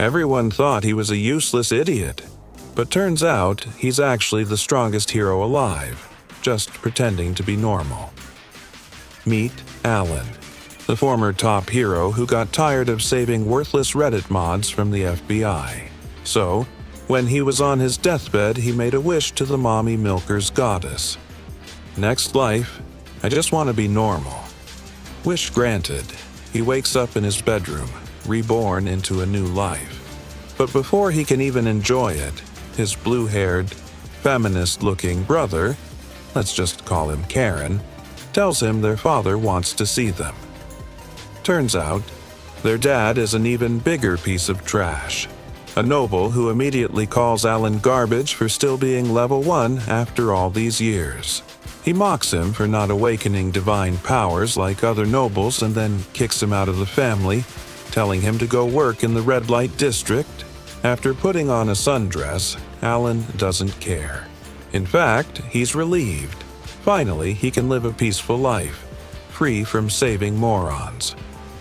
Everyone thought he was a useless idiot, but turns out he's actually the strongest hero alive, just pretending to be normal. Meet Alan, the former top hero who got tired of saving worthless Reddit mods from the FBI. So, when he was on his deathbed, he made a wish to the mommy milker's goddess. Next life, I just want to be normal. Wish granted. He wakes up in his bedroom, reborn into a new life. But before he can even enjoy it, his blue-haired, feminist-looking brother, let's just call him Karen, tells him their father wants to see them. Turns out, their dad is an even bigger piece of trash. A noble who immediately calls Alan garbage for still being level 1 after all these years. He mocks him for not awakening divine powers like other nobles and then kicks him out of the family, telling him to go work in the red light district. After putting on a sundress, Alan doesn't care. In fact, he's relieved. Finally, he can live a peaceful life, free from saving morons.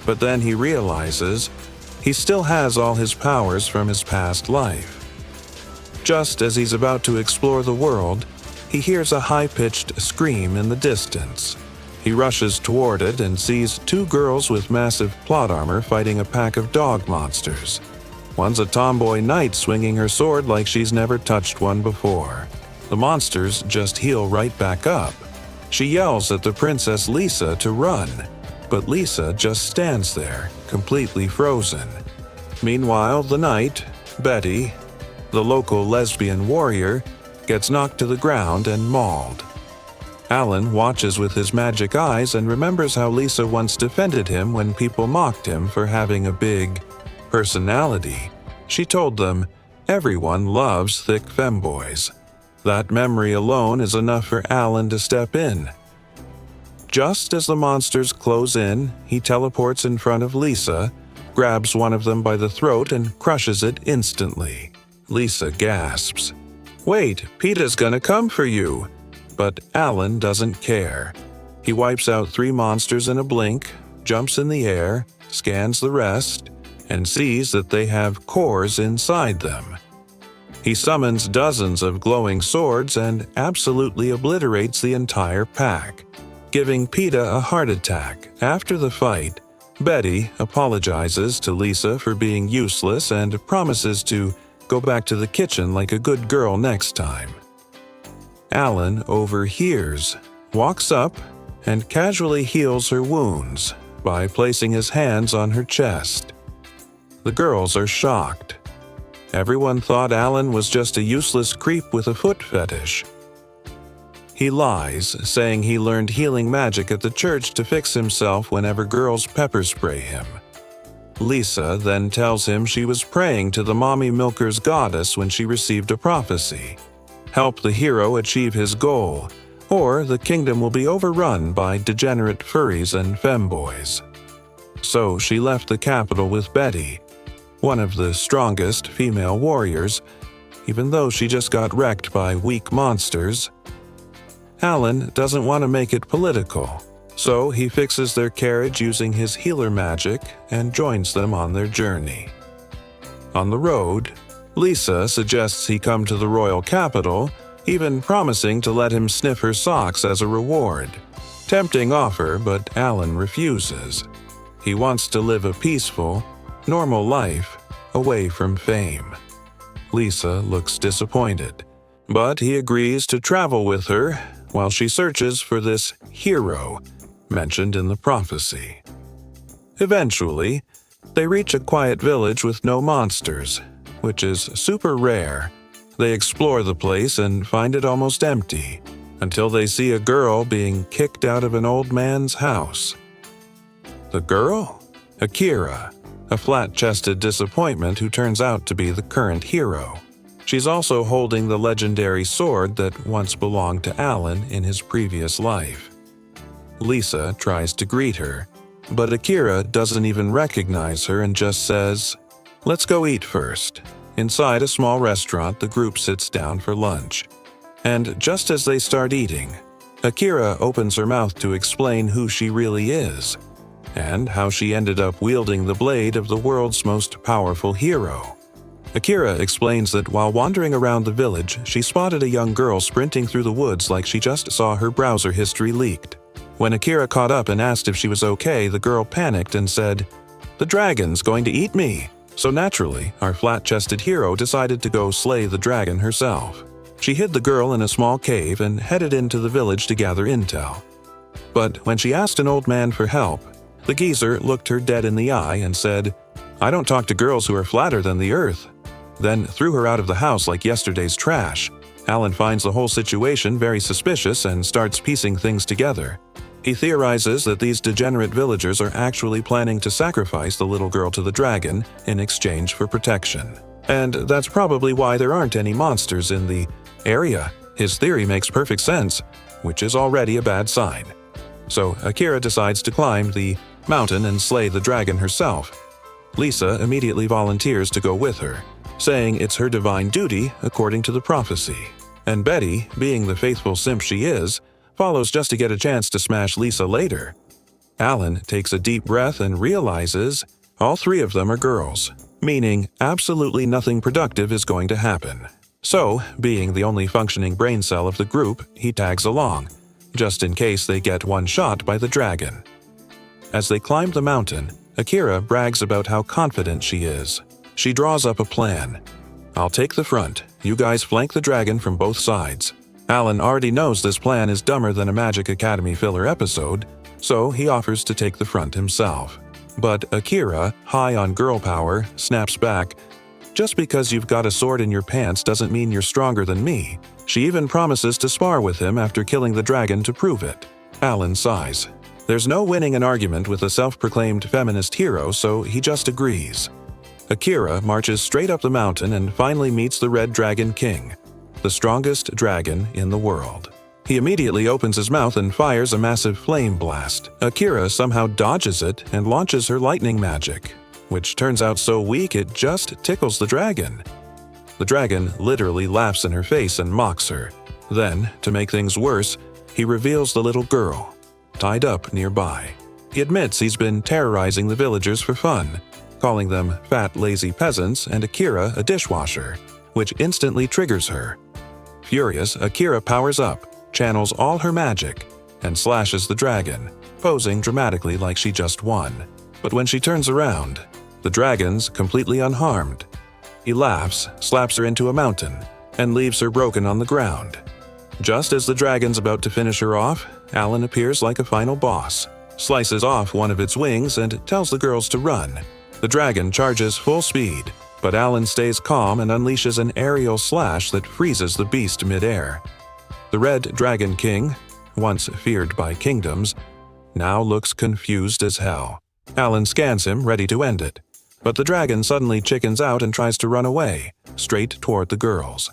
But then he realizes he still has all his powers from his past life. Just as he's about to explore the world, he hears a high-pitched scream in the distance. He rushes toward it and sees 2 girls with massive plot armor fighting a pack of dog monsters. One's a tomboy knight swinging her sword like she's never touched one before. The monsters just heal right back up. She yells at the Princess Lisa to run, but Lisa just stands there, completely frozen. Meanwhile, the knight, Betty, the local lesbian warrior, gets knocked to the ground and mauled. Alan watches with his magic eyes and remembers how Lisa once defended him when people mocked him for having a big personality. She told them, everyone loves thick femboys. That memory alone is enough for Alan to step in. Just as the monsters close in, he teleports in front of Lisa, grabs one of them by the throat and crushes it instantly. Lisa gasps. Wait, PETA's gonna come for you! But Alan doesn't care. He wipes out 3 monsters in a blink, jumps in the air, scans the rest, and sees that they have cores inside them. He summons dozens of glowing swords and absolutely obliterates the entire pack, giving PETA a heart attack. After the fight, Betty apologizes to Lisa for being useless and promises to go back to the kitchen like a good girl next time. Alan overhears, walks up, and casually heals her wounds by placing his hands on her chest. The girls are shocked. Everyone thought Alan was just a useless creep with a foot fetish. He lies, saying he learned healing magic at the church to fix himself whenever girls pepper spray him. Lisa then tells him she was praying to the mommy milker's goddess when she received a prophecy. Help the hero achieve his goal, or the kingdom will be overrun by degenerate furries and femboys. So she left the capital with Betty, one of the strongest female warriors, even though she just got wrecked by weak monsters. Alan doesn't want to make it political, so he fixes their carriage using his healer magic and joins them on their journey. On the road, Lisa suggests he come to the royal capital, even promising to let him sniff her socks as a reward. Tempting offer, but Alan refuses. He wants to live a peaceful, normal life away from fame. Lisa looks disappointed, but he agrees to travel with her while she searches for this hero mentioned in the prophecy. Eventually, they reach a quiet village with no monsters, which is super rare. They explore the place and find it almost empty, until they see a girl being kicked out of an old man's house. The girl? Akira, a flat-chested disappointment who turns out to be the current hero. She's also holding the legendary sword that once belonged to Alan in his previous life. Lisa tries to greet her, but Akira doesn't even recognize her and just says, "Let's go eat first." Inside a small restaurant, the group sits down for lunch. And just as they start eating, Akira opens her mouth to explain who she really is. and how she ended up wielding the blade of the world's most powerful hero. Akira explains that while wandering around the village, she spotted a young girl sprinting through the woods like she just saw her browser history leaked. When Akira caught up and asked if she was okay, the girl panicked and said, "The dragon's going to eat me." So naturally, our flat-chested hero decided to go slay the dragon herself. She hid the girl in a small cave and headed into the village to gather intel. But when she asked an old man for help, the geezer looked her dead in the eye and said, "I don't talk to girls who are flatter than the earth," then threw her out of the house like yesterday's trash. Alan finds the whole situation very suspicious and starts piecing things together. He theorizes that these degenerate villagers are actually planning to sacrifice the little girl to the dragon in exchange for protection. And that's probably why there aren't any monsters in the area. His theory makes perfect sense, which is already a bad sign. So Akira decides to climb the mountain and slay the dragon herself. Lisa immediately volunteers to go with her, saying it's her divine duty according to the prophecy. And Betty, being the faithful simp she is, follows just to get a chance to smash Lisa later. Alan takes a deep breath and realizes all three of them are girls, meaning absolutely nothing productive is going to happen. So, being the only functioning brain cell of the group, he tags along, just in case they get one shot by the dragon. As they climb the mountain, Akira brags about how confident she is. She draws up a plan. "I'll take the front, you guys flank the dragon from both sides." Alan already knows this plan is dumber than a Magic Academy filler episode, so he offers to take the front himself. But Akira, high on girl power, snaps back, "Just because you've got a sword in your pants doesn't mean you're stronger than me." She even promises to spar with him after killing the dragon to prove it. Alan sighs. There's no winning an argument with a self-proclaimed feminist hero, so he just agrees. Akira marches straight up the mountain and finally meets the Red Dragon King, the strongest dragon in the world. He immediately opens his mouth and fires a massive flame blast. Akira somehow dodges it and launches her lightning magic, which turns out so weak it just tickles the dragon. The dragon literally laughs in her face and mocks her. Then, to make things worse, he reveals the little girl, tied up nearby. He admits he's been terrorizing the villagers for fun, calling them fat, lazy peasants and Akira a dishwasher, which instantly triggers her. Furious, Akira powers up, channels all her magic, and slashes the dragon, posing dramatically like she just won. But when she turns around, the dragon's completely unharmed. He laughs, slaps her into a mountain, and leaves her broken on the ground. Just as the dragon's about to finish her off, Alan appears like a final boss, slices off one of its wings and tells the girls to run. The dragon charges full speed, but Alan stays calm and unleashes an aerial slash that freezes the beast midair. The Red Dragon King, once feared by kingdoms, now looks confused as hell. Alan scans him, ready to end it, but the dragon suddenly chickens out and tries to run away, straight toward the girls.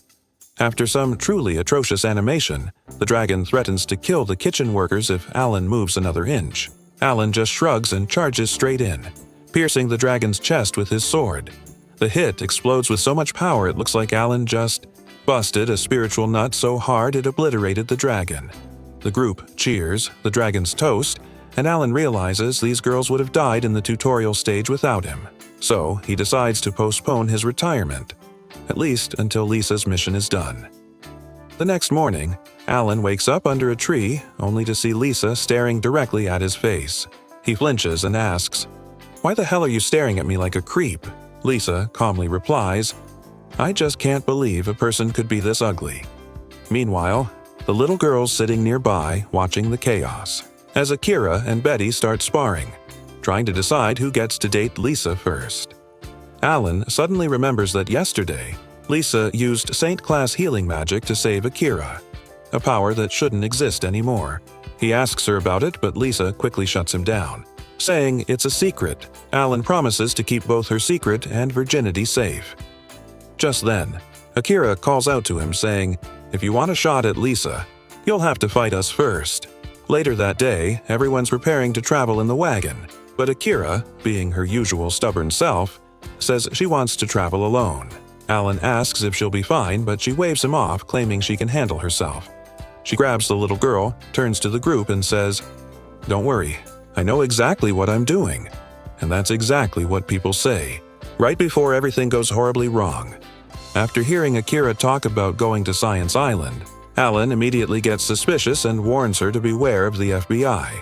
After some truly atrocious animation, the dragon threatens to kill the kitchen workers if Alan moves another inch. Alan just shrugs and charges straight in, piercing the dragon's chest with his sword. The hit explodes with so much power it looks like Alan just busted a spiritual nut so hard it obliterated the dragon. The group cheers, the dragon's toast, and Alan realizes these girls would have died in the tutorial stage without him. So he decides to postpone his retirement, at least until Lisa's mission is done. The next morning, Alan wakes up under a tree only to see Lisa staring directly at his face. He flinches and asks, "Why the hell are you staring at me like a creep?" Lisa calmly replies, "I just can't believe a person could be this ugly." Meanwhile, the little girl's sitting nearby watching the chaos, as Akira and Betty start sparring, trying to decide who gets to date Lisa first. Alan suddenly remembers that yesterday, Lisa used Saint-class healing magic to save Akira, a power that shouldn't exist anymore. He asks her about it, but Lisa quickly shuts him down, saying it's a secret. Alan promises to keep both her secret and virginity safe. Just then, Akira calls out to him saying, "If you want a shot at Lisa, you'll have to fight us first." Later that day, everyone's preparing to travel in the wagon, but Akira, being her usual stubborn self, says she wants to travel alone. Alan asks if she'll be fine, but she waves him off, claiming she can handle herself. She grabs the little girl, turns to the group and says, "Don't worry, I know exactly what I'm doing. And that's exactly what people say, right before everything goes horribly wrong. After hearing Akira talk about going to Science Island, Alan immediately gets suspicious and warns her to beware of the FBI.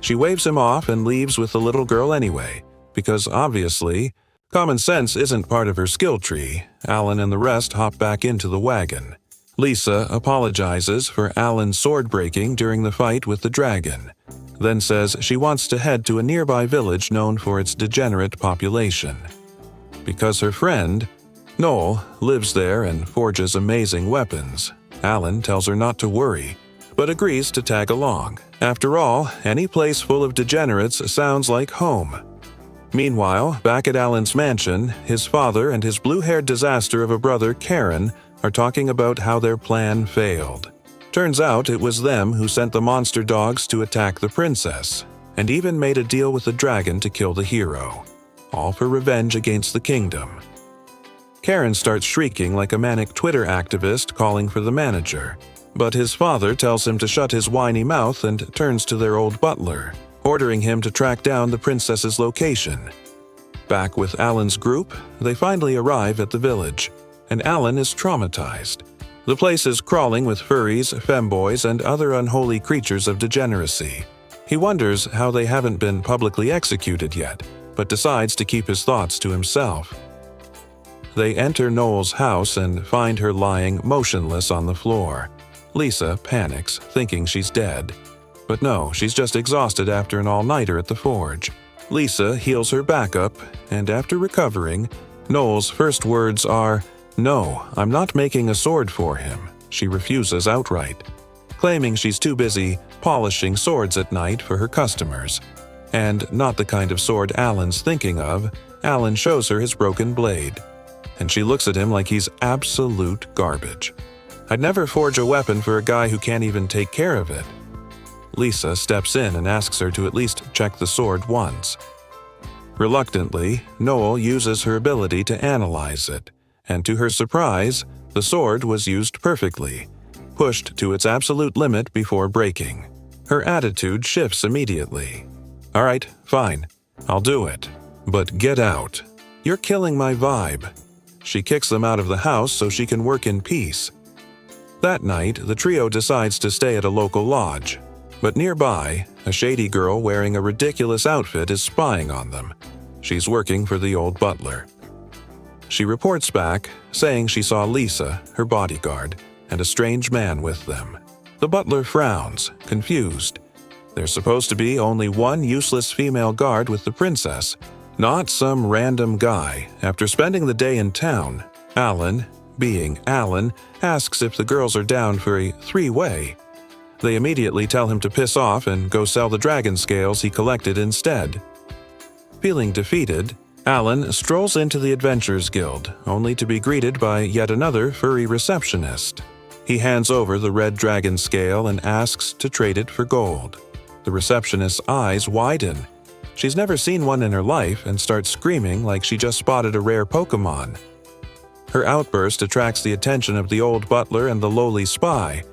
She waves him off and leaves with the little girl anyway, because obviously, common sense isn't part of her skill tree. Alan and the rest hop back into the wagon. Lisa apologizes for Alan's sword breaking during the fight with the dragon, then says she wants to head to a nearby village known for its degenerate population. Because her friend, Noel, lives there and forges amazing weapons, Alan tells her not to worry, but agrees to tag along. After all, any place full of degenerates sounds like home. Meanwhile, back at Alan's mansion, his father and his blue-haired disaster of a brother, Karen, are talking about how their plan failed. Turns out it was them who sent the monster dogs to attack the princess, and even made a deal with the dragon to kill the hero. All for revenge against the kingdom. Karen starts shrieking like a manic Twitter activist calling for the manager, but his father tells him to shut his whiny mouth and turns to their old butler, ordering him to track down the princess's location. Back with Alan's group, they finally arrive at the village, and Alan is traumatized. The place is crawling with furries, femboys, and other unholy creatures of degeneracy. He wonders how they haven't been publicly executed yet, but decides to keep his thoughts to himself. They enter Noel's house and find her lying motionless on the floor. Lisa panics, thinking she's dead. But no, she's just exhausted after an all-nighter at the forge. Lisa heals her back up, and after recovering, Noel's first words are, "No, I'm not making a sword for him." She refuses outright, claiming she's too busy polishing swords at night for her customers. And not the kind of sword Alan's thinking of. Alan shows her his broken blade, and she looks at him like he's absolute garbage. "I'd never forge a weapon for a guy who can't even take care of it." Lisa steps in and asks her to at least check the sword once. Reluctantly, Noel uses her ability to analyze it, and to her surprise, the sword was used perfectly, pushed to its absolute limit before breaking. Her attitude shifts immediately. "All right, fine, I'll do it. But get out. You're killing my vibe." She kicks them out of the house so she can work in peace. That night, the trio decides to stay at a local lodge. But nearby, a shady girl wearing a ridiculous outfit is spying on them. She's working for the old butler. She reports back, saying she saw Lisa, her bodyguard, and a strange man with them. The butler frowns, confused. There's supposed to be only one useless female guard with the princess, not some random guy. After spending the day in town, Alan, being Alan, asks if the girls are down for a three-way. They immediately tell him to piss off and go sell the dragon scales he collected instead. Feeling defeated, Alan strolls into the Adventurers Guild, only to be greeted by yet another furry receptionist. He hands over the red dragon scale and asks to trade it for gold. The receptionist's eyes widen. She's never seen one in her life and starts screaming like she just spotted a rare Pokemon. Her outburst attracts the attention of the old butler and the lowly spy,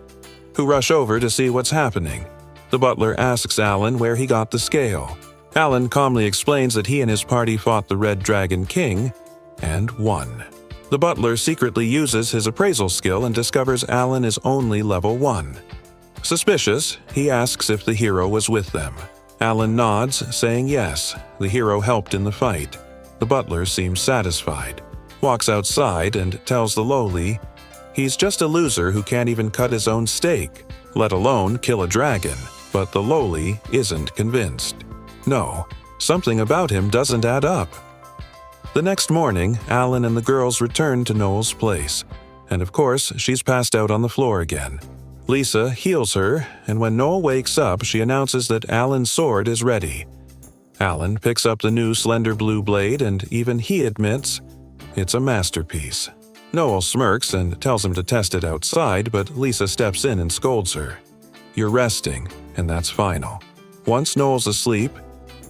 who rush over to see what's happening. The butler asks Alan where he got the scale. Alan calmly explains that he and his party fought the Red Dragon King and won. The butler secretly uses his appraisal skill and discovers Alan is only level 1. Suspicious, he asks if the hero was with them. Alan nods, saying yes, the hero helped in the fight. The butler seems satisfied, walks outside and tells the lowly he's just a loser who can't even cut his own steak, let alone kill a dragon. But the lowly isn't convinced. No, something about him doesn't add up. The next morning, Alan and the girls return to Noel's place, and of course, she's passed out on the floor again. Lisa heals her, and when Noel wakes up, she announces that Alan's sword is ready. Alan picks up the new slender blue blade, and even he admits it's a masterpiece. Noel smirks and tells him to test it outside, but Lisa steps in and scolds her. "You're resting, and that's final." Once Noel's asleep,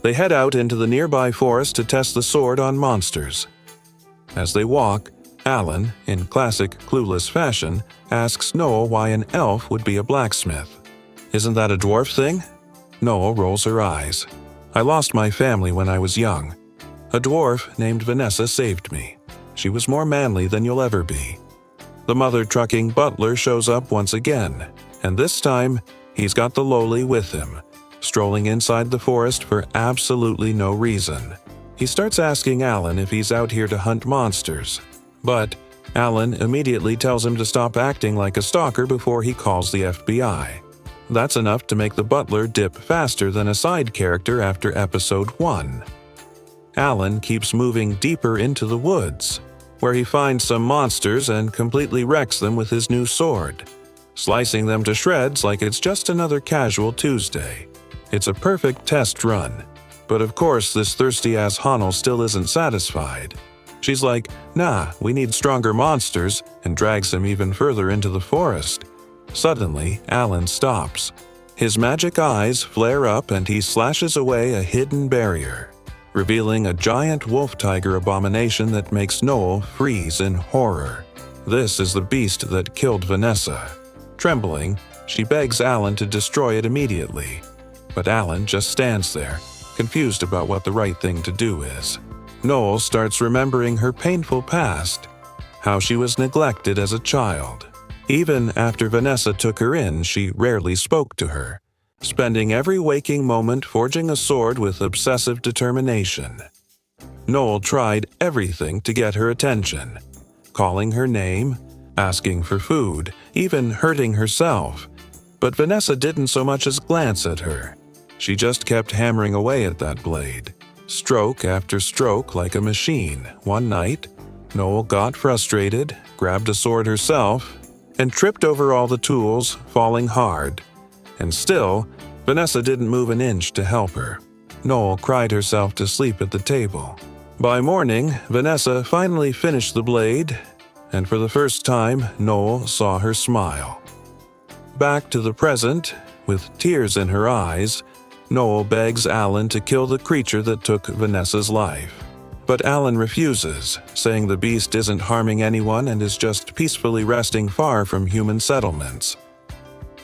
they head out into the nearby forest to test the sword on monsters. As they walk, Alan, in classic clueless fashion, asks Noel why an elf would be a blacksmith. "Isn't that a dwarf thing?" Noel rolls her eyes. I lost my family when I was young. A dwarf named Vanessa saved me. She was more manly than you'll ever be. The mother-trucking butler shows up once again, and this time, he's got the lowly with him, strolling inside the forest for absolutely no reason. He starts asking Alan if he's out here to hunt monsters, but Alan immediately tells him to stop acting like a stalker before he calls the FBI. That's enough to make the butler dip faster than a side character after episode 1. Alan keeps moving deeper into the woods, where he finds some monsters and completely wrecks them with his new sword, slicing them to shreds like it's just another casual Tuesday. It's a perfect test run, but of course this thirsty-ass Honel still isn't satisfied. She's like, "Nah, we need stronger monsters," and drags him even further into the forest. Suddenly, Alan stops. His magic eyes flare up and he slashes away a hidden barrier, revealing a giant wolf-tiger abomination that makes Noel freeze in horror. This is the beast that killed Vanessa. Trembling, she begs Alan to destroy it immediately, but Alan just stands there, confused about what the right thing to do is. Noel starts remembering her painful past, how she was neglected as a child. Even after Vanessa took her in, she rarely spoke to her, spending every waking moment forging a sword with obsessive determination. Noel tried everything to get her attention, calling her name, asking for food, even hurting herself. But Vanessa didn't so much as glance at her. She just kept hammering away at that blade, stroke after stroke like a machine. One night, Noel got frustrated, grabbed a sword herself, and tripped over all the tools, falling hard. And still, Vanessa didn't move an inch to help her. Noel cried herself to sleep at the table. By morning, Vanessa finally finished the blade, and for the first time, Noel saw her smile. Back to the present, with tears in her eyes, Noel begs Alan to kill the creature that took Vanessa's life. But Alan refuses, saying the beast isn't harming anyone and is just peacefully resting far from human settlements.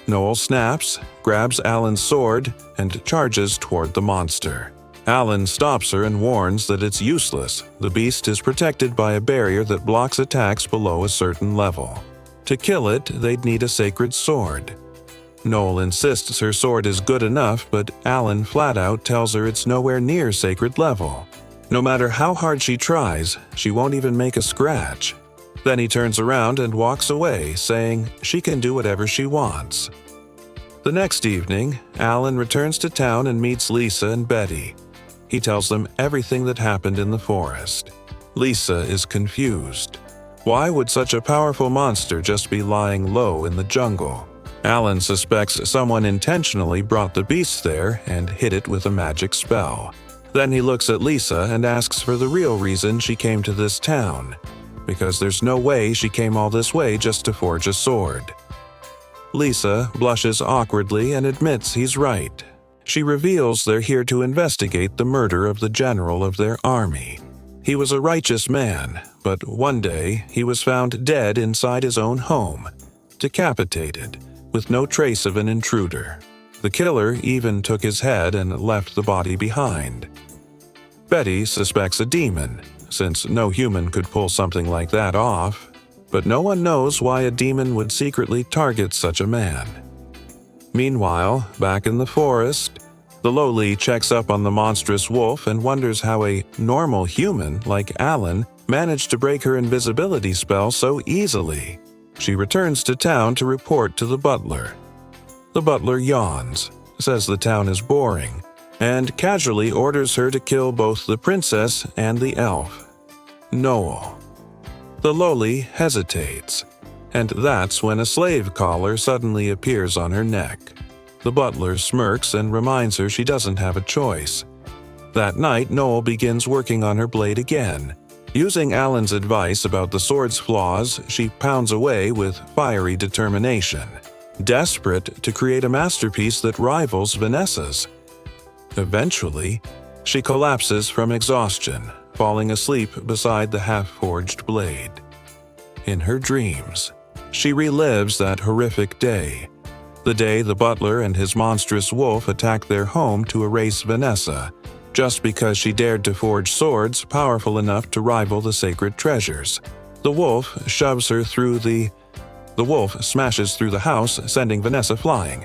Noel snaps, grabs Alan's sword, and charges toward the monster. Alan stops her and warns that it's useless. The beast is protected by a barrier that blocks attacks below a certain level. To kill it, they'd need a sacred sword. Noel insists her sword is good enough, but Alan flat out tells her it's nowhere near sacred level. No matter how hard she tries, she won't even make a scratch. Then he turns around and walks away, saying she can do whatever she wants. The next evening, Alan returns to town and meets Lisa and Betty. He tells them everything that happened in the forest. Lisa is confused. Why would such a powerful monster just be lying low in the jungle? Alan suspects someone intentionally brought the beast there and hit it with a magic spell. Then he looks at Lisa and asks for the real reason she came to this town, because there's no way she came all this way just to forge a sword. Lisa blushes awkwardly and admits he's right. She reveals they're here to investigate the murder of the general of their army. He was a righteous man, but one day he was found dead inside his own home, decapitated, with no trace of an intruder. The killer even took his head and left the body behind. Betty suspects a demon, since no human could pull something like that off, but no one knows why a demon would secretly target such a man. Meanwhile, back in the forest, the lowly checks up on the monstrous wolf and wonders how a normal human like Alan managed to break her invisibility spell so easily. She returns to town to report to the butler. The butler yawns, says the town is boring, and casually orders her to kill both the princess and the elf, Noel. The lowly hesitates, and that's when a slave collar suddenly appears on her neck. The butler smirks and reminds her she doesn't have a choice. That night, Noel begins working on her blade again. Using Alan's advice about the sword's flaws, she pounds away with fiery determination, desperate to create a masterpiece that rivals Vanessa's. Eventually, she collapses from exhaustion, falling asleep beside the half-forged blade. In her dreams, she relives that horrific day, the day the butler and his monstrous wolf attacked their home to erase Vanessa, just because she dared to forge swords powerful enough to rival the sacred treasures. The wolf smashes through the house, sending Vanessa flying,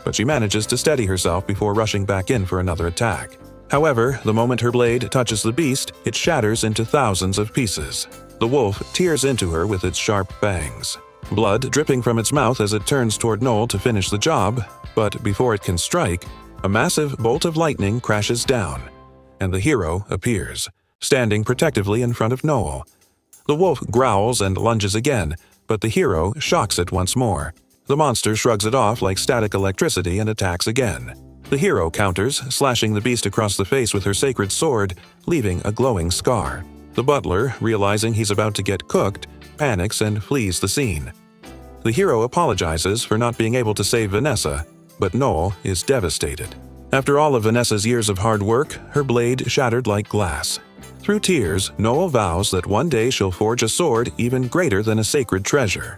but she manages to steady herself before rushing back in for another attack. However, the moment her blade touches the beast, it shatters into thousands of pieces. The wolf tears into her with its sharp fangs, blood dripping from its mouth as it turns toward Noel to finish the job, but before it can strike, a massive bolt of lightning crashes down, and the hero appears, standing protectively in front of Noel. The wolf growls and lunges again, but the hero shocks it once more. The monster shrugs it off like static electricity and attacks again. The hero counters, slashing the beast across the face with her sacred sword, leaving a glowing scar. The butler, realizing he's about to get cooked, panics and flees the scene. The hero apologizes for not being able to save Vanessa, but Noel is devastated. After all of Vanessa's years of hard work, her blade shattered like glass. Through tears, Noel vows that one day she'll forge a sword even greater than a sacred treasure.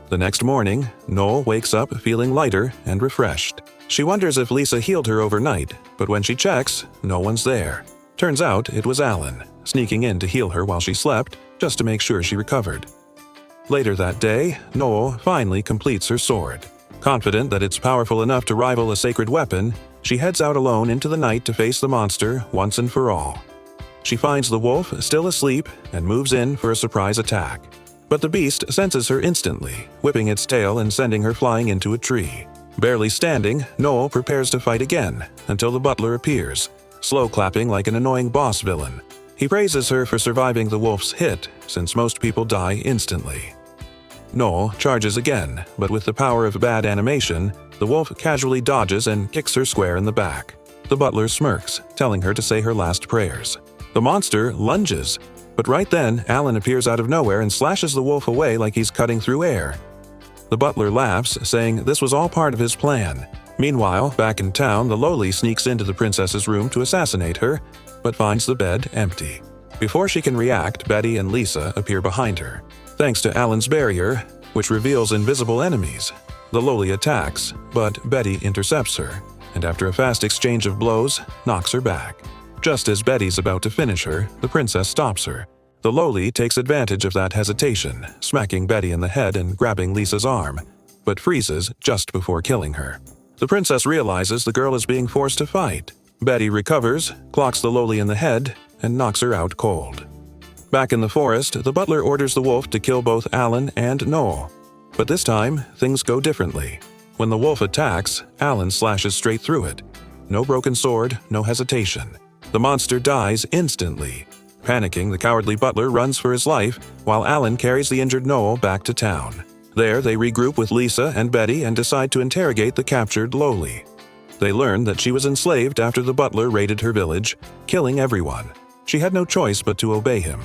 The next morning, Noel wakes up feeling lighter and refreshed. She wonders if Lisa healed her overnight, but when she checks, no one's there. Turns out it was Alan, sneaking in to heal her while she slept, just to make sure she recovered. Later that day, Noel finally completes her sword. Confident that it's powerful enough to rival a sacred weapon, she heads out alone into the night to face the monster once and for all. She finds the wolf still asleep and moves in for a surprise attack. But the beast senses her instantly, whipping its tail and sending her flying into a tree. Barely standing, Noel prepares to fight again, until the butler appears, slow clapping like an annoying boss villain. He praises her for surviving the wolf's hit, since most people die instantly. Noel charges again, but with the power of bad animation, the wolf casually dodges and kicks her square in the back. The butler smirks, telling her to say her last prayers. The monster lunges, but right then, Alan appears out of nowhere and slashes the wolf away like he's cutting through air. The butler laughs, saying this was all part of his plan. Meanwhile, back in town, the lowly sneaks into the princess's room to assassinate her, but finds the bed empty. Before she can react, Betty and Lisa appear behind her. Thanks to Alan's barrier, which reveals invisible enemies, the lowly attacks, but Betty intercepts her, and after a fast exchange of blows, knocks her back. Just as Betty's about to finish her, the princess stops her. The lowly takes advantage of that hesitation, smacking Betty in the head and grabbing Lisa's arm, but freezes just before killing her. The princess realizes the girl is being forced to fight. Betty recovers, clocks the lowly in the head, and knocks her out cold. Back in the forest, the butler orders the wolf to kill both Alan and Noel. But this time, things go differently. When the wolf attacks, Alan slashes straight through it. No broken sword, no hesitation. The monster dies instantly. Panicking, the cowardly butler runs for his life, while Alan carries the injured Noel back to town. There, they regroup with Lisa and Betty and decide to interrogate the captured lowly. They learn that she was enslaved after the butler raided her village, killing everyone. She had no choice but to obey him,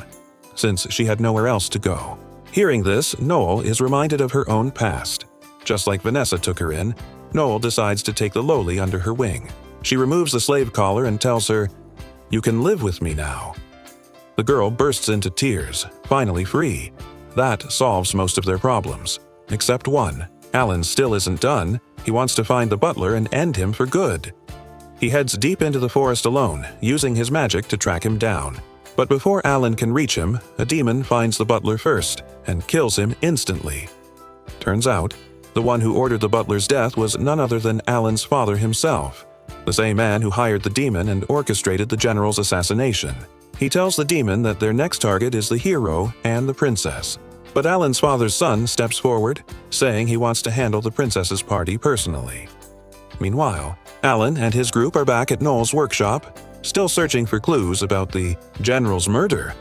since she had nowhere else to go. Hearing this, Noel is reminded of her own past. Just like Vanessa took her in, Noel decides to take the lowly under her wing. She removes the slave collar and tells her, "You can live with me now." The girl bursts into tears, finally free. That solves most of their problems. Except one. Alan still isn't done. He wants to find the butler and end him for good. He heads deep into the forest alone, using his magic to track him down. But before Alan can reach him, a demon finds the butler first and kills him instantly. Turns out, the one who ordered the butler's death was none other than Alan's father himself, the same man who hired the demon and orchestrated the general's assassination. He tells the demon that their next target is the hero and the princess. But Alan's father's son steps forward, saying he wants to handle the princess's party personally. Meanwhile, Alan and his group are back at Noel's workshop, still searching for clues about the general's murder.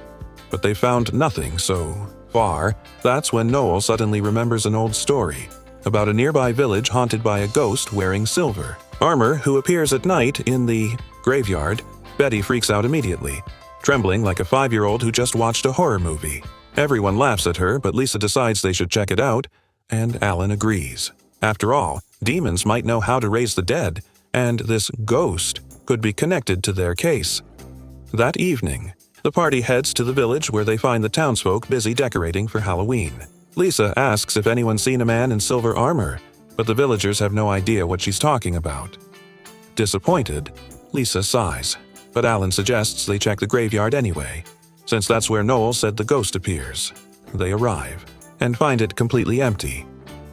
But they found nothing so far. That's when Noel suddenly remembers an old story about a nearby village haunted by a ghost wearing silver armor who appears at night in the graveyard. Betty freaks out immediately, trembling like a 5-year-old who just watched a horror movie. Everyone laughs at her, but Lisa decides they should check it out, and Alan agrees. After all, demons might know how to raise the dead, and this ghost could be connected to their case. That evening, the party heads to the village where they find the townsfolk busy decorating for Halloween. Lisa asks if anyone's seen a man in silver armor, but the villagers have no idea what she's talking about. Disappointed, Lisa sighs. but Alan suggests they check the graveyard anyway, since that's where Noel said the ghost appears. They arrive, and find it completely empty.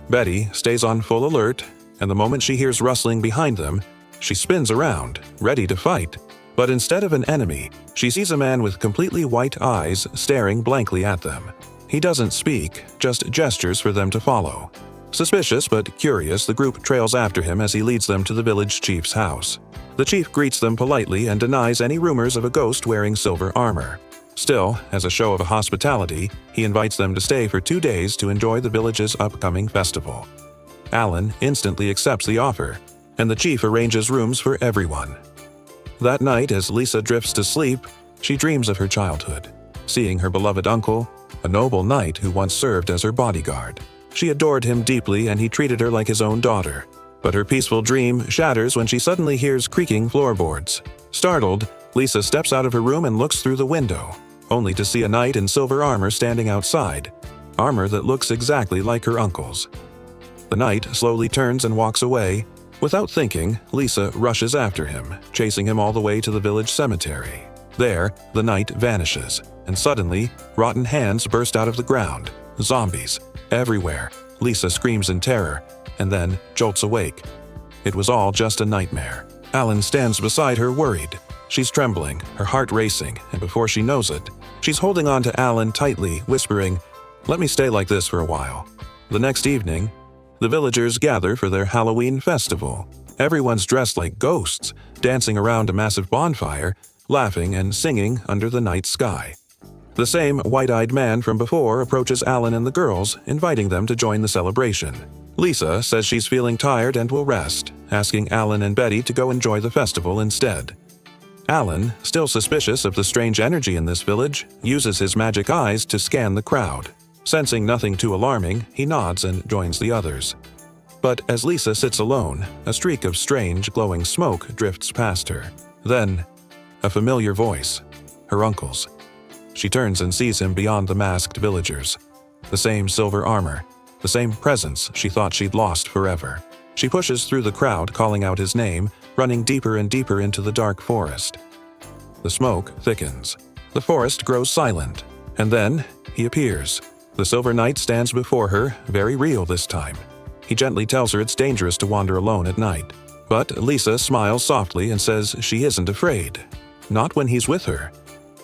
Betty stays on full alert, and the moment she hears rustling behind them, she spins around, ready to fight. But instead of an enemy, she sees a man with completely white eyes staring blankly at them. He doesn't speak, just gestures for them to follow. Suspicious but curious, the group trails after him as he leads them to the village chief's house. The chief greets them politely and denies any rumors of a ghost wearing silver armor. Still, as a show of hospitality, he invites them to stay for 2 days to enjoy the village's upcoming festival. Alan instantly accepts the offer, and the chief arranges rooms for everyone. That night, as Lisa drifts to sleep, she dreams of her childhood, seeing her beloved uncle, a noble knight who once served as her bodyguard. She adored him deeply and he treated her like his own daughter. But her peaceful dream shatters when she suddenly hears creaking floorboards. Startled, Lisa steps out of her room and looks through the window, only to see a knight in silver armor standing outside, armor that looks exactly like her uncle's. The knight slowly turns and walks away. Without thinking, Lisa rushes after him, chasing him all the way to the village cemetery. There, the knight vanishes, and suddenly, rotten hands burst out of the ground. Zombies, everywhere. Lisa screams in terror, and then jolts awake. It was all just a nightmare. Alan stands beside her, worried. She's trembling, her heart racing, and before she knows it, she's holding on to Alan tightly, whispering, "Let me stay like this for a while." The next evening, the villagers gather for their Halloween festival. Everyone's dressed like ghosts, dancing around a massive bonfire, laughing and singing under the night sky. The same white-eyed man from before approaches Alan and the girls, inviting them to join the celebration. Lisa says she's feeling tired and will rest, asking Alan and Betty to go enjoy the festival instead. Alan, still suspicious of the strange energy in this village, uses his magic eyes to scan the crowd. Sensing nothing too alarming, he nods and joins the others. But as Lisa sits alone, a streak of strange, glowing smoke drifts past her. Then, a familiar voice, her uncle's. She turns and sees him beyond the masked villagers. The same silver armor, the same presence she thought she'd lost forever. She pushes through the crowd, calling out his name, running deeper and deeper into the dark forest. The smoke thickens. The forest grows silent. And then, he appears. The Silver Knight stands before her, very real this time. He gently tells her it's dangerous to wander alone at night. But Lisa smiles softly and says she isn't afraid. Not when he's with her.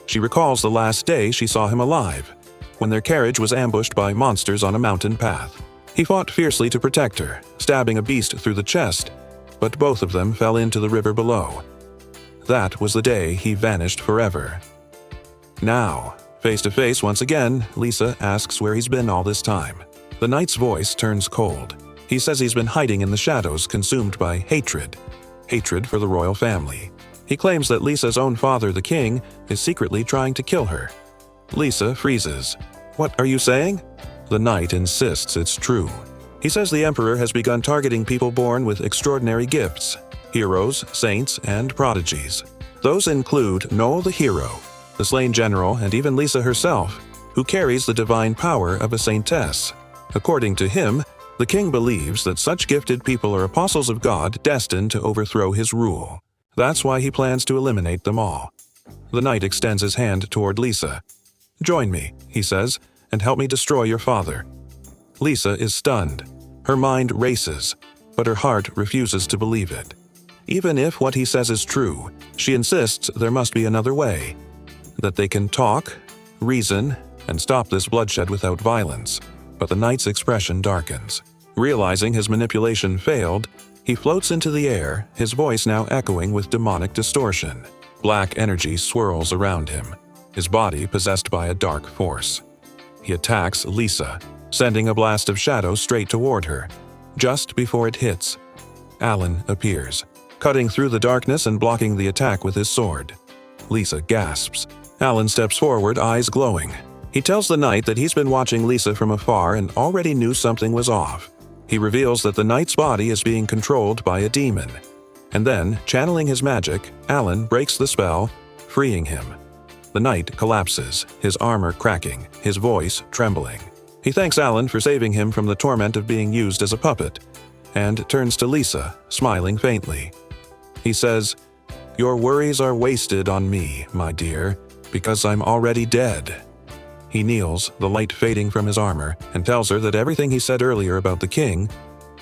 She recalls the last day she saw him alive, when their carriage was ambushed by monsters on a mountain path. He fought fiercely to protect her, stabbing a beast through the chest, but both of them fell into the river below. That was the day he vanished forever. Now, face to face once again, Lisa asks where he's been all this time. The knight's voice turns cold. He says he's been hiding in the shadows, consumed by hatred. Hatred for the royal family. He claims that Lisa's own father, the king, is secretly trying to kill her. Lisa freezes. "What are you saying?" The knight insists it's true. He says the emperor has begun targeting people born with extraordinary gifts. Heroes, saints, and prodigies. Those include Noel the hero, the slain general, and even Lisa herself, who carries the divine power of a saintess. According to him, the king believes that such gifted people are apostles of God destined to overthrow his rule. That's why he plans to eliminate them all. The knight extends his hand toward Lisa. "Join me," he says, "and help me destroy your father." Lisa is stunned. Her mind races, but her heart refuses to believe it. Even if what he says is true, she insists there must be another way. That they can talk, reason, and stop this bloodshed without violence. But the knight's expression darkens. Realizing his manipulation failed, he floats into the air, his voice now echoing with demonic distortion. Black energy swirls around him, his body possessed by a dark force. He attacks Lisa, sending a blast of shadow straight toward her. Just before it hits, Alan appears, cutting through the darkness and blocking the attack with his sword. Lisa gasps. Alan steps forward, eyes glowing. He tells the knight that he's been watching Lisa from afar and already knew something was off. He reveals that the knight's body is being controlled by a demon. And then, channeling his magic, Alan breaks the spell, freeing him. The knight collapses, his armor cracking, his voice trembling. He thanks Alan for saving him from the torment of being used as a puppet, and turns to Lisa, smiling faintly. He says, Your worries are wasted on me, my dear, because I'm already dead." He kneels, the light fading from his armor, and tells her that everything he said earlier about the king.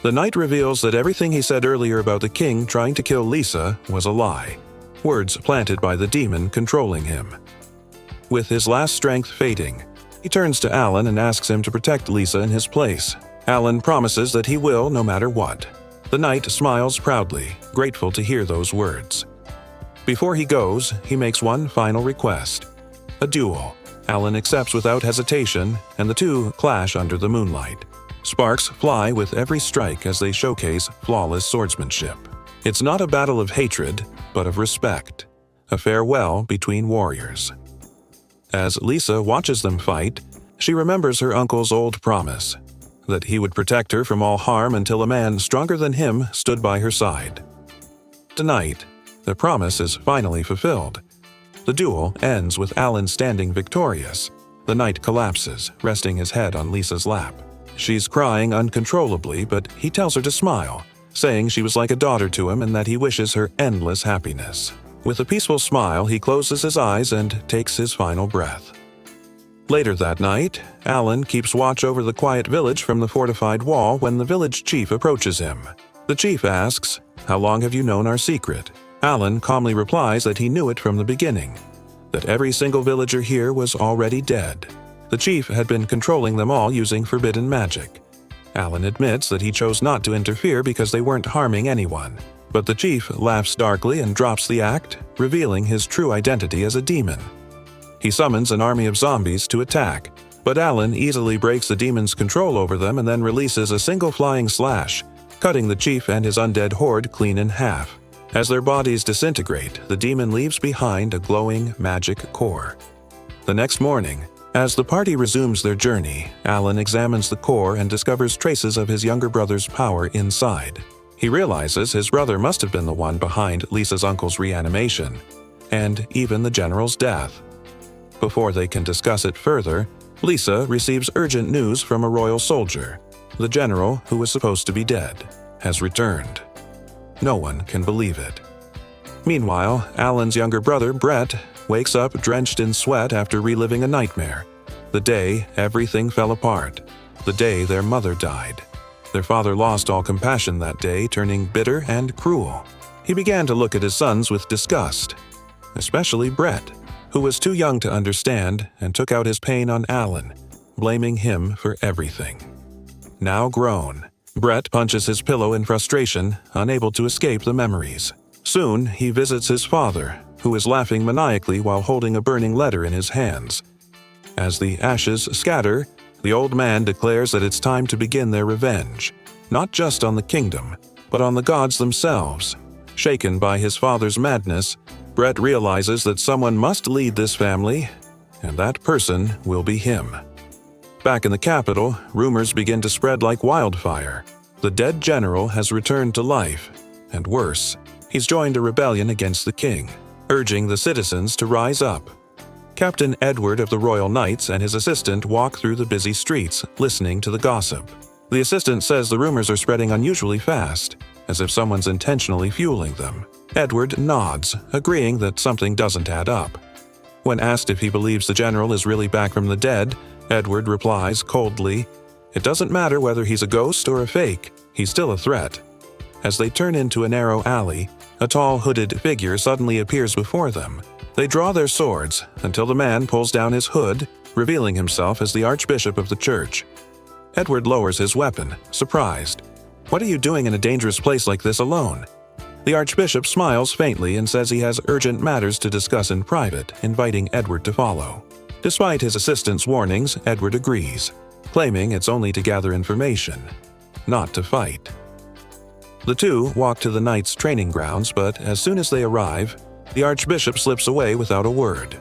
The knight reveals that everything he said earlier about the king trying to kill Lisa was a lie, words planted by the demon controlling him. With his last strength fading, he turns to Alan and asks him to protect Lisa in his place. Alan promises that he will no matter what. The knight smiles proudly, grateful to hear those words. Before he goes, he makes one final request: a duel. Alan accepts without hesitation, and the two clash under the moonlight. Sparks fly with every strike as they showcase flawless swordsmanship. It's not a battle of hatred, but of respect, a farewell between warriors. As Lisa watches them fight, she remembers her uncle's old promise, that he would protect her from all harm until a man stronger than him stood by her side. Tonight, the promise is finally fulfilled. The duel ends with Alan standing victorious. The knight collapses, resting his head on Lisa's lap. She's crying uncontrollably, but he tells her to smile, saying she was like a daughter to him and that he wishes her endless happiness. With a peaceful smile, he closes his eyes and takes his final breath. Later that night, Alan keeps watch over the quiet village from the fortified wall when the village chief approaches him. The chief asks, "How long have you known our secret?" Alan calmly replies that he knew it from the beginning, that every single villager here was already dead. The chief had been controlling them all using forbidden magic. Alan admits that he chose not to interfere because they weren't harming anyone. But the chief laughs darkly and drops the act, revealing his true identity as a demon. He summons an army of zombies to attack, but Alan easily breaks the demon's control over them and then releases a single flying slash, cutting the chief and his undead horde clean in half. As their bodies disintegrate, the demon leaves behind a glowing magic core. The next morning, as the party resumes their journey, Alan examines the core and discovers traces of his younger brother's power inside. He realizes his brother must have been the one behind Lisa's uncle's reanimation, and even the general's death. Before they can discuss it further, Lisa receives urgent news from a royal soldier. The general, who was supposed to be dead, has returned. No one can believe it. Meanwhile, Alan's younger brother, Brett, wakes up drenched in sweat after reliving a nightmare. The day everything fell apart. The day their mother died. Their father lost all compassion that day, turning bitter and cruel. He began to look at his sons with disgust, especially Brett, who was too young to understand and took out his pain on Alan, blaming him for everything. Now grown, Brett punches his pillow in frustration, unable to escape the memories. Soon, he visits his father, who is laughing maniacally while holding a burning letter in his hands. As the ashes scatter, the old man declares that it's time to begin their revenge, not just on the kingdom, but on the gods themselves. Shaken by his father's madness, Brett realizes that someone must lead this family, and that person will be him. Back in the capital, rumors begin to spread like wildfire. The dead general has returned to life, and worse, he's joined a rebellion against the king, urging the citizens to rise up. Captain Edward of the Royal Knights and his assistant walk through the busy streets, listening to the gossip. The assistant says the rumors are spreading unusually fast, as if someone's intentionally fueling them. Edward nods, agreeing that something doesn't add up. When asked if he believes the general is really back from the dead, Edward replies coldly, "It doesn't matter whether he's a ghost or a fake, he's still a threat." As they turn into a narrow alley, a tall hooded figure suddenly appears before them. They draw their swords until the man pulls down his hood, revealing himself as the Archbishop of the church. Edward lowers his weapon, surprised. "What are you doing in a dangerous place like this alone?" The Archbishop smiles faintly and says he has urgent matters to discuss in private, inviting Edward to follow. Despite his assistant's warnings, Edward agrees, claiming it's only to gather information, not to fight. The two walk to the Knights' training grounds, but as soon as they arrive, the Archbishop slips away without a word.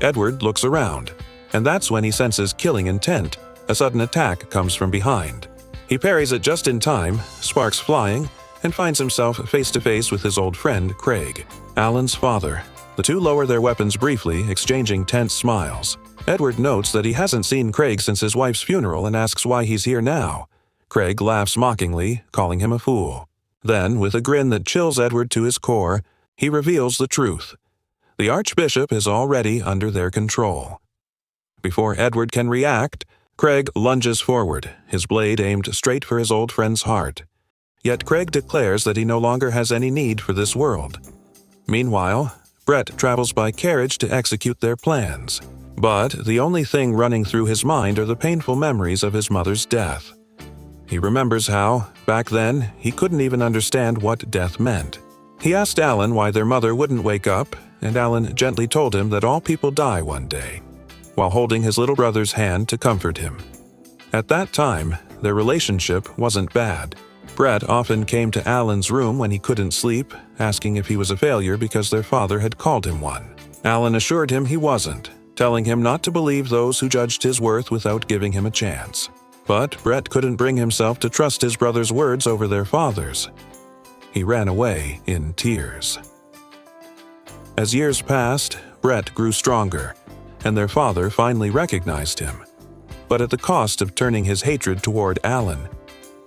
Edward looks around, and that's when he senses killing intent. A sudden attack comes from behind. He parries it just in time, sparks flying, and finds himself face to face with his old friend, Craig, Alan's father. The two lower their weapons briefly, exchanging tense smiles. Edward notes that he hasn't seen Craig since his wife's funeral and asks why he's here now. Craig laughs mockingly, calling him a fool. Then, with a grin that chills Edward to his core, He reveals the truth. The Archbishop is already under their control. Before Edward can react, Craig lunges forward, his blade aimed straight for his old friend's heart. Yet Craig declares that he no longer has any need for this world. Meanwhile, Brett travels by carriage to execute their plans. But the only thing running through his mind are the painful memories of his mother's death. He remembers how, back then, he couldn't even understand what death meant. He asked Alan why their mother wouldn't wake up, and Alan gently told him that all people die one day, while holding his little brother's hand to comfort him. At that time, their relationship wasn't bad. Brett often came to Alan's room when he couldn't sleep, asking if he was a failure because their father had called him one. Alan assured him he wasn't, telling him not to believe those who judged his worth without giving him a chance. But Brett couldn't bring himself to trust his brother's words over their father's. He ran away in tears. As years passed, Brett grew stronger, and their father finally recognized him. But at the cost of turning his hatred toward Alan.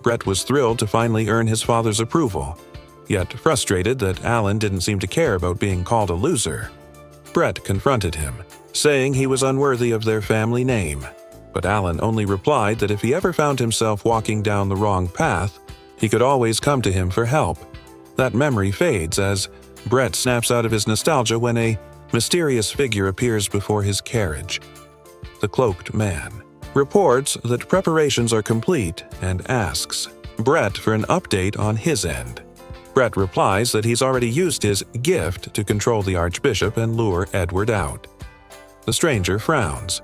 Brett was thrilled to finally earn his father's approval, yet frustrated that Alan didn't seem to care about being called a loser. Brett confronted him, saying he was unworthy of their family name, but Alan only replied that if he ever found himself walking down the wrong path, he could always come to him for help. That memory fades as Brett snaps out of his nostalgia when a mysterious figure appears before his carriage. The cloaked man reports that preparations are complete and asks Brett for an update on his end. Brett replies that he's already used his gift to control the Archbishop and lure Edward out. The stranger frowns,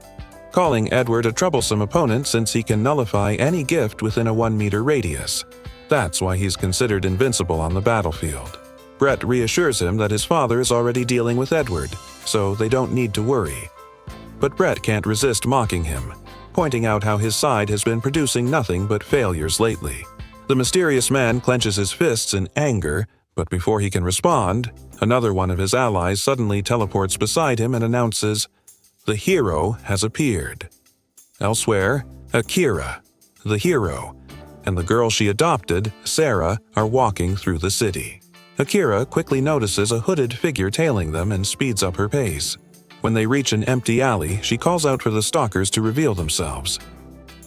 calling Edward a troublesome opponent since he can nullify any gift within a 1-meter radius. That's why he's considered invincible on the battlefield. Brett reassures him that his father is already dealing with Edward, so they don't need to worry. But Brett can't resist mocking him, pointing out how his side has been producing nothing but failures lately. The mysterious man clenches his fists in anger, but before he can respond, another one of his allies suddenly teleports beside him and announces, "The hero has appeared." Elsewhere, Akira, the hero, and the girl she adopted, Sarah, are walking through the city. Akira quickly notices a hooded figure tailing them and speeds up her pace. When they reach an empty alley, she calls out for the stalkers to reveal themselves.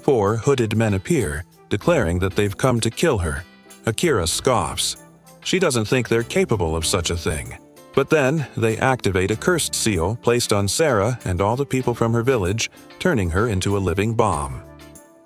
4 hooded men appear, declaring that they've come to kill her. Akira scoffs. She doesn't think they're capable of such a thing. But then, they activate a cursed seal placed on Sarah and all the people from her village, turning her into a living bomb.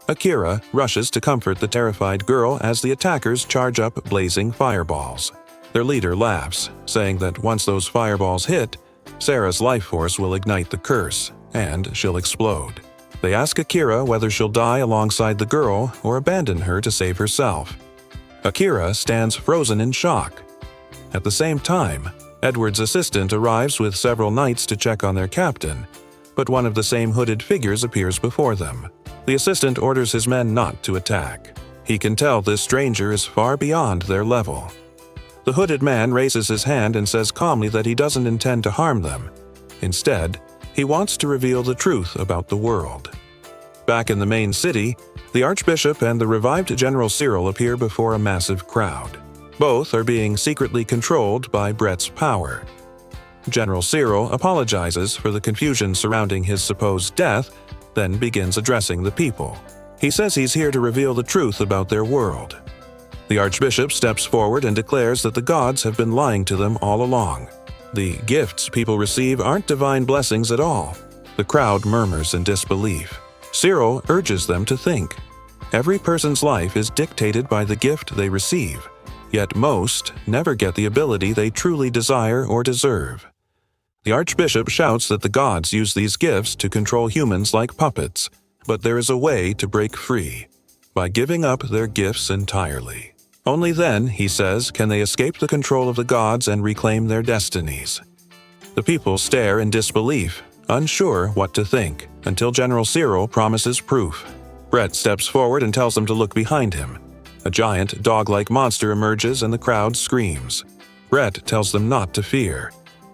Akira rushes to comfort the terrified girl as the attackers charge up blazing fireballs. Their leader laughs, saying that once those fireballs hit, Sarah's life force will ignite the curse, and she'll explode. They ask Akira whether she'll die alongside the girl or abandon her to save herself. Akira stands frozen in shock. At the same time, Edward's assistant arrives with several knights to check on their captain, but one of the same hooded figures appears before them. The assistant orders his men not to attack. He can tell this stranger is far beyond their level. The hooded man raises his hand and says calmly that he doesn't intend to harm them. Instead, he wants to reveal the truth about the world. Back in the main city, the Archbishop and the revived General Cyril appear before a massive crowd. Both are being secretly controlled by Brett's power. General Cyril apologizes for the confusion surrounding his supposed death, then begins addressing the people. He says he's here to reveal the truth about their world. The Archbishop steps forward and declares that the gods have been lying to them all along. The gifts people receive aren't divine blessings at all. The crowd murmurs in disbelief. Cyril urges them to think. Every person's life is dictated by the gift they receive, yet most never get the ability they truly desire or deserve. The Archbishop shouts that the gods use these gifts to control humans like puppets, but there is a way to break free, by giving up their gifts entirely. Only then, he says, can they escape the control of the gods and reclaim their destinies. The people stare in disbelief, unsure what to think, until General Cyril promises proof. Brett steps forward and tells them to look behind him. A giant, dog-like monster emerges and the crowd screams. Brett tells them not to fear.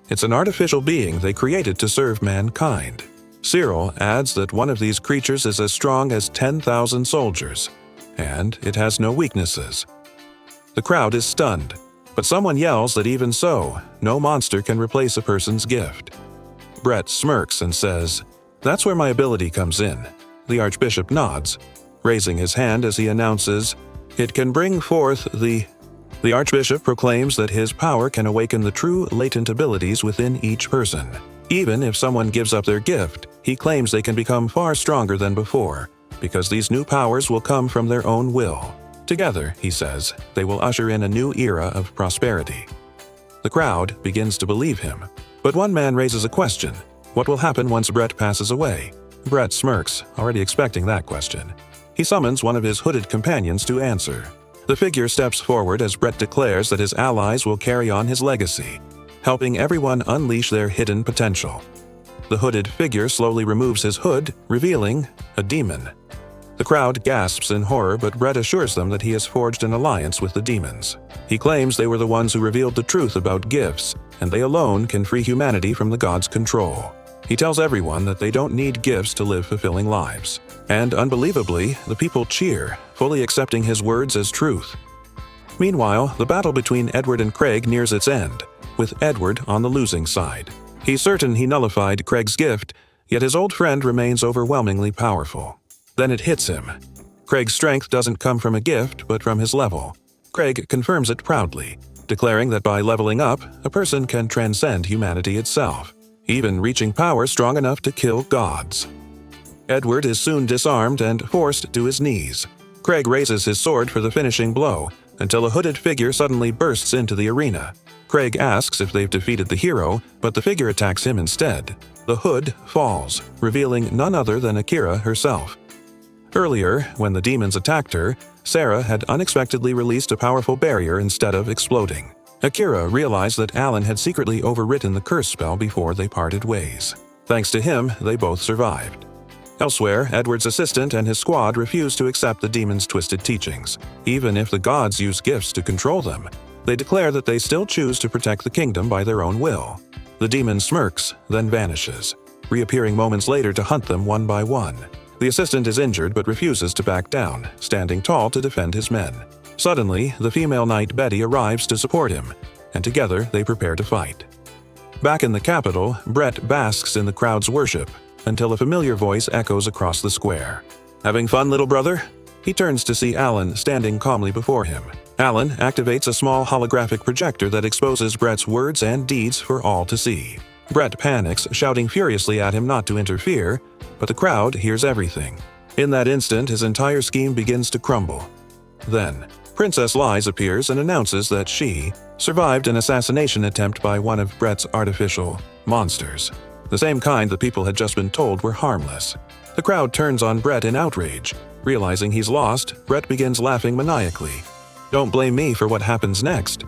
It's an artificial being they created to serve mankind. Cyril adds that one of these creatures is as strong as 10,000 soldiers, and it has no weaknesses. The crowd is stunned. But someone yells that even so, no monster can replace a person's gift. Brett smirks and says, "That's where my ability comes in." The Archbishop nods, raising his hand as he announces, "It can bring forth the..." The Archbishop proclaims that his power can awaken the true latent abilities within each person. Even if someone gives up their gift, he claims they can become far stronger than before, because these new powers will come from their own will. Together, he says, they will usher in a new era of prosperity. The crowd begins to believe him, but one man raises a question. What will happen once Brett passes away? Brett smirks, already expecting that question. He summons one of his hooded companions to answer. The figure steps forward as Brett declares that his allies will carry on his legacy, helping everyone unleash their hidden potential. The hooded figure slowly removes his hood, revealing a demon. The crowd gasps in horror, but Brett assures them that he has forged an alliance with the demons. He claims they were the ones who revealed the truth about gifts, and they alone can free humanity from the gods' control. He tells everyone that they don't need gifts to live fulfilling lives. And unbelievably, the people cheer, fully accepting his words as truth. Meanwhile, the battle between Edward and Craig nears its end, with Edward on the losing side. He's certain he nullified Craig's gift, yet his old friend remains overwhelmingly powerful. Then it hits him. Craig's strength doesn't come from a gift, but from his level. Craig confirms it proudly, declaring that by leveling up, a person can transcend humanity itself, even reaching power strong enough to kill gods. Edward is soon disarmed and forced to his knees. Craig raises his sword for the finishing blow, until a hooded figure suddenly bursts into the arena. Craig asks if they've defeated the hero, but the figure attacks him instead. The hood falls, revealing none other than Akira herself. Earlier, when the demons attacked her, Sarah had unexpectedly released a powerful barrier instead of exploding. Akira realized that Alan had secretly overwritten the curse spell before they parted ways. Thanks to him, they both survived. Elsewhere, Edward's assistant and his squad refuse to accept the demon's twisted teachings. Even if the gods use gifts to control them, they declare that they still choose to protect the kingdom by their own will. The demon smirks, then vanishes, reappearing moments later to hunt them one by one. The assistant is injured but refuses to back down, standing tall to defend his men. Suddenly, the female knight Betty arrives to support him, and together they prepare to fight. Back in the capital, Brett basks in the crowd's worship, until a familiar voice echoes across the square. "Having fun, little brother?" He turns to see Alan standing calmly before him. Alan activates a small holographic projector that exposes Brett's words and deeds for all to see. Brett panics, shouting furiously at him not to interfere, but the crowd hears everything. In that instant, his entire scheme begins to crumble. Then, Princess Lies appears and announces that she survived an assassination attempt by one of Brett's artificial monsters. The same kind the people had just been told were harmless. The crowd turns on Brett in outrage. Realizing he's lost, Brett begins laughing maniacally. "Don't blame me for what happens next,"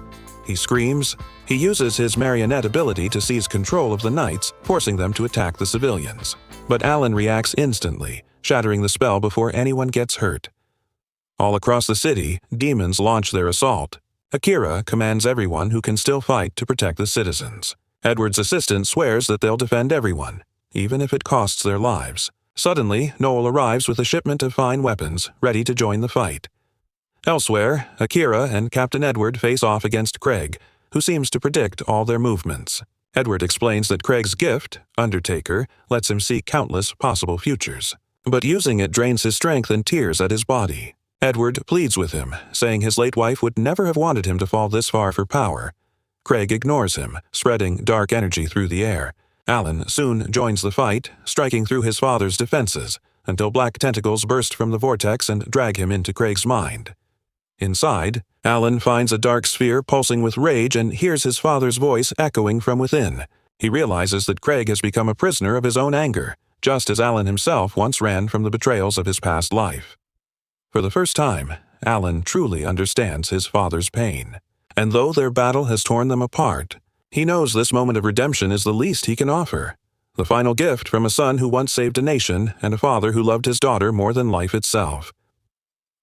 he screams. He uses his marionette ability to seize control of the knights, forcing them to attack the civilians. But Alan reacts instantly, shattering the spell before anyone gets hurt. All across the city, demons launch their assault. Akira commands everyone who can still fight to protect the citizens. Edward's assistant swears that they'll defend everyone, even if it costs their lives. Suddenly, Noel arrives with a shipment of fine weapons, ready to join the fight. Elsewhere, Akira and Captain Edward face off against Craig, who seems to predict all their movements. Edward explains that Craig's gift, Undertaker, lets him see countless possible futures. But using it drains his strength and tears at his body. Edward pleads with him, saying his late wife would never have wanted him to fall this far for power. Craig ignores him, spreading dark energy through the air. Alan soon joins the fight, striking through his father's defenses, until black tentacles burst from the vortex and drag him into Craig's mind. Inside, Alan finds a dark sphere pulsing with rage and hears his father's voice echoing from within. He realizes that Craig has become a prisoner of his own anger, just as Alan himself once ran from the betrayals of his past life. For the first time, Alan truly understands his father's pain. And though their battle has torn them apart, he knows this moment of redemption is the least he can offer. The final gift from a son who once saved a nation and a father who loved his daughter more than life itself.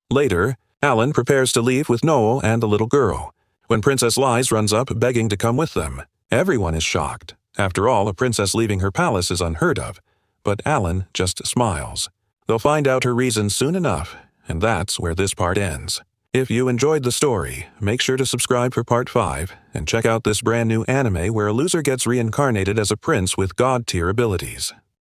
Later, Alan prepares to leave with Noel and the little girl. When Princess Lies runs up begging to come with them, everyone is shocked. After all, a princess leaving her palace is unheard of. But Alan just smiles. They'll find out her reasons soon enough, and that's where this part ends. If you enjoyed the story, make sure to subscribe for part 5 and check out this brand new anime where a loser gets reincarnated as a prince with god-tier abilities.